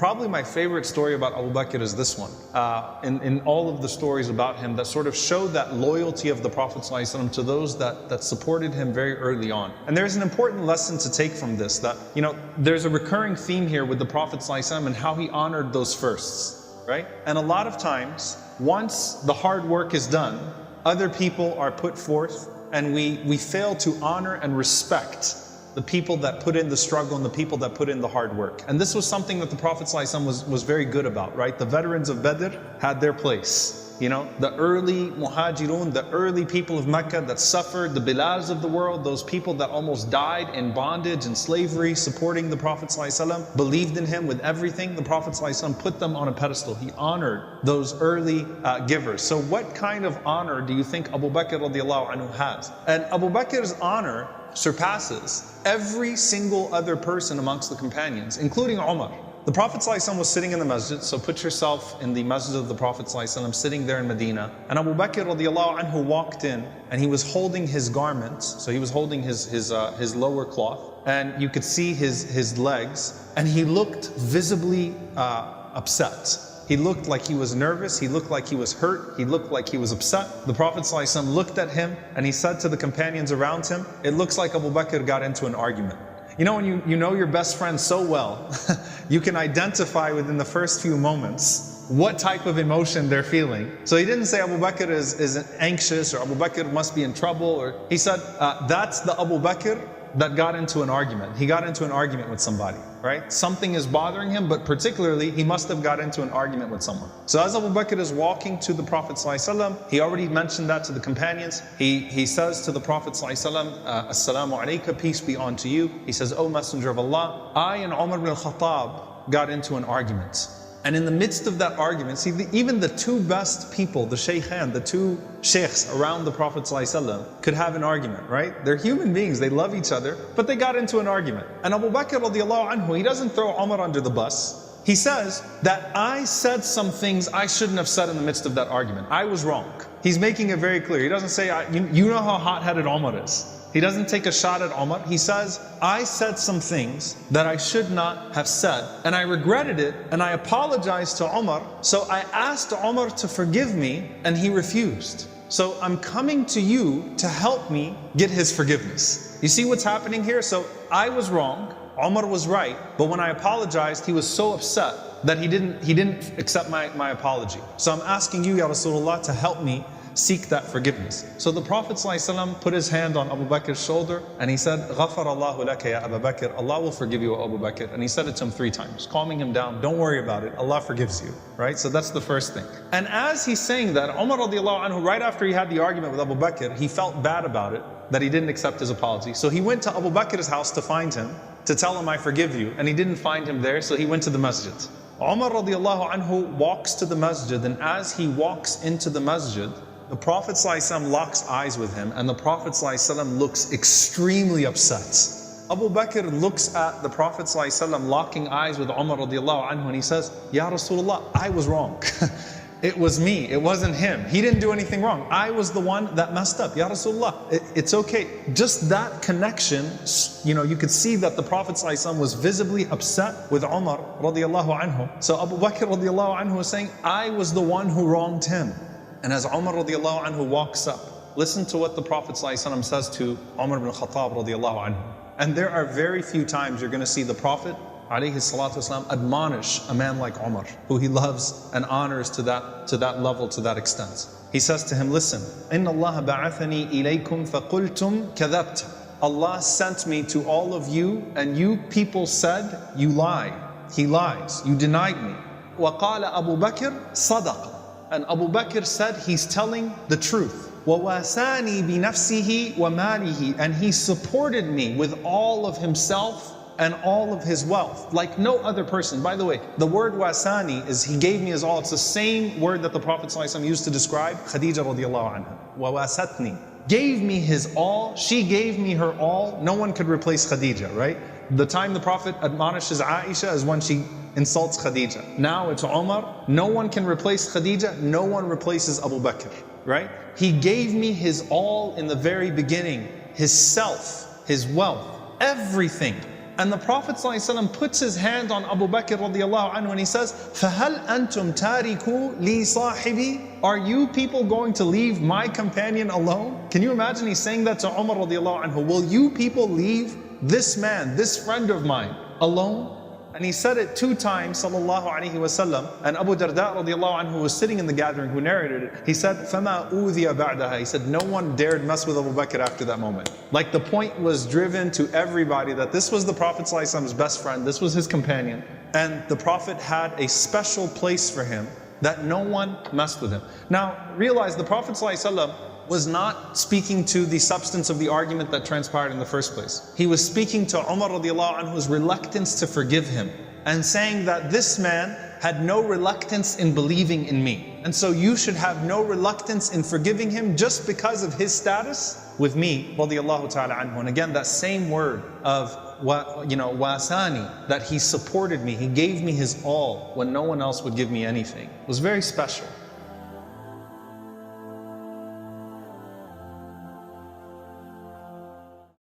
Probably my favorite story about Abu Bakr is this one. In all of the stories about him that sort of showed that loyalty of the Prophet ﷺ to those that supported him very early on. And there's an important lesson to take from this, that, you know, there's a recurring theme here with the Prophet ﷺ and how he honored those firsts, right? And a lot of times, once the hard work is done, other people are put forth, and we fail to honor and respect the people that put in the struggle and the people that put in the hard work. And this was something that the Prophet ﷺ was very good about, right? The veterans of Badr had their place. You know, the early muhajirun, the early people of Mecca that suffered, the Bilals of the world, those people that almost died in bondage and slavery, supporting the Prophet ﷺ, believed in him with everything. The Prophet ﷺ put them on a pedestal. He honored those early givers. So what kind of honor do you think Abu Bakr radiallahu anhu has? And Abu Bakr's honor surpasses every single other person amongst the companions, including Umar. The Prophet ﷺ was sitting in the masjid, so put yourself in the masjid of the Prophet ﷺ, sitting there in Medina. And Abu Bakr radiallahu anhu walked in, and he was holding his garments, so he was holding his lower cloth, and you could see his legs, and he looked visibly upset. He looked like he was nervous, he looked like he was hurt, he looked like he was upset. The Prophet ﷺ looked at him and he said to the companions around him, it looks like Abu Bakr got into an argument. You know, when you know your best friend so well, you can identify within the first few moments what type of emotion they're feeling. So he didn't say Abu Bakr is anxious, or Abu Bakr must be in trouble, or he said, that's the Abu Bakr that got into an argument. He got into an argument with somebody, right? Something is bothering him, but particularly he must have got into an argument with someone. So as Abu Bakr is walking to the Prophet ﷺ, he already mentioned that to the companions. He says to the Prophet ﷺ, Assalamu alayka, peace be unto you. He says, O Messenger of Allah, I and Umar ibn al-Khattab got into an argument. And in the midst of that argument, see, even the two best people, the shaykhan, the two sheikhs around the Prophet ﷺ could have an argument, right? They're human beings, they love each other, but they got into an argument. And Abu Bakr radiallahu anhu, he doesn't throw Umar under the bus. He says that I said some things I shouldn't have said in the midst of that argument. I was wrong. He's making it very clear. He doesn't say, you know how hot-headed Umar is. He doesn't take a shot at Umar. He says, I said some things that I should not have said, and I regretted it, and I apologized to Umar. So I asked Umar to forgive me, and he refused. So I'm coming to you to help me get his forgiveness. You see what's happening here? So I was wrong, Umar was right, but when I apologized, he was so upset that he didn't accept my apology. So I'm asking you, Ya Rasulullah, to help me seek that forgiveness. So the Prophet ﷺ put his hand on Abu Bakr's shoulder and he said, غَفَرَ اللَّهُ لَكَ يَا أَبَا بَكْرٍ, Allah will forgive you, O Abu Bakr. And he said it to him 3 times, calming him down, don't worry about it, Allah forgives you, right? So that's the first thing. And as he's saying that, Umar radiallahu anhu, right after he had the argument with Abu Bakr, he felt bad about it, that he didn't accept his apology. So he went to Abu Bakr's house to find him, to tell him I forgive you, and he didn't find him there, so he went to the masjid. Umar radiallahu anhu walks to the masjid, and as he walks into the masjid, the Prophet ﷺ locks eyes with him, and the Prophet ﷺ looks extremely upset. Abu Bakr looks at the Prophet ﷺ locking eyes with Umar radiallahu anhu, and he says, Ya Rasulullah, I was wrong. It was me, it wasn't him. He didn't do anything wrong. I was the one that messed up. Ya Rasulullah, it's okay. Just that connection, you know, you could see that the Prophet ﷺ was visibly upset with Umar radiallahu anhu. So Abu Bakr radiallahu anhu was saying, I was the one who wronged him. And as Umar radiallahu anhu walks up, listen to what the Prophet ﷺ says to Umar ibn Khattab radiallahu anhu. And there are very few times you're going to see the Prophet alayhi salatu wasalam admonish a man like Umar, who he loves and honors to that level, to that extent. He says to him, listen, إِنَّ اللَّهَ بَعَثَنِي إِلَيْكُمْ فَقُلْتُمْ كَذَبْتَ. Allah sent me to all of you, and you people said, you lie. He lies. You denied me. وَقَالَ أَبُو بَكْرٍ صَدَقَ. And Abu Bakr said, he's telling the truth. وَوَاسَانِي بِنَفْسِهِ وَمَالِهِ. And he supported me with all of himself and all of his wealth, like no other person. By the way, the word wasani is he gave me his all. It's the same word that the Prophet ﷺ used to describe Khadija radiallahu anha. وَوَاسَتْنِي. Gave me his all, she gave me her all. No one could replace Khadija, right? The time the Prophet admonishes Aisha is when she insults Khadija. Now it's Umar. No one can replace Khadija. No one replaces Abu Bakr, right? He gave me his all in the very beginning, his self, his wealth, everything. And the Prophet ﷺ puts his hand on Abu Bakr radiallahu anhu and he says, فَهَلْ أَنْتُمْ تَارِكُوا لِي صَاحِبِي? Are you people going to leave my companion alone? Can you imagine he's saying that to Umar radiallahu anhu? Will you people leave this man, this friend of mine, alone? And he said it 2 times, sallallahu alaihi wasallam. And Abu Darda radiallahu anhu was sitting in the gathering who narrated it. He said, فَمَا أُوذِيَ بَعْدَهَا. He said, no one dared mess with Abu Bakr after that moment. Like the point was driven to everybody that this was the Prophet ﷺ's best friend, this was his companion. And the Prophet had a special place for him that no one messed with him. Now realize the Prophet ﷺ was not speaking to the substance of the argument that transpired in the first place. He was speaking to Umar radiallahu anhu's reluctance to forgive him and saying that this man had no reluctance in believing in me. And so you should have no reluctance in forgiving him just because of his status with me, radiallahu ta'ala anhu. And again, that same word of wasani, that he supported me, he gave me his all when no one else would give me anything, was very special.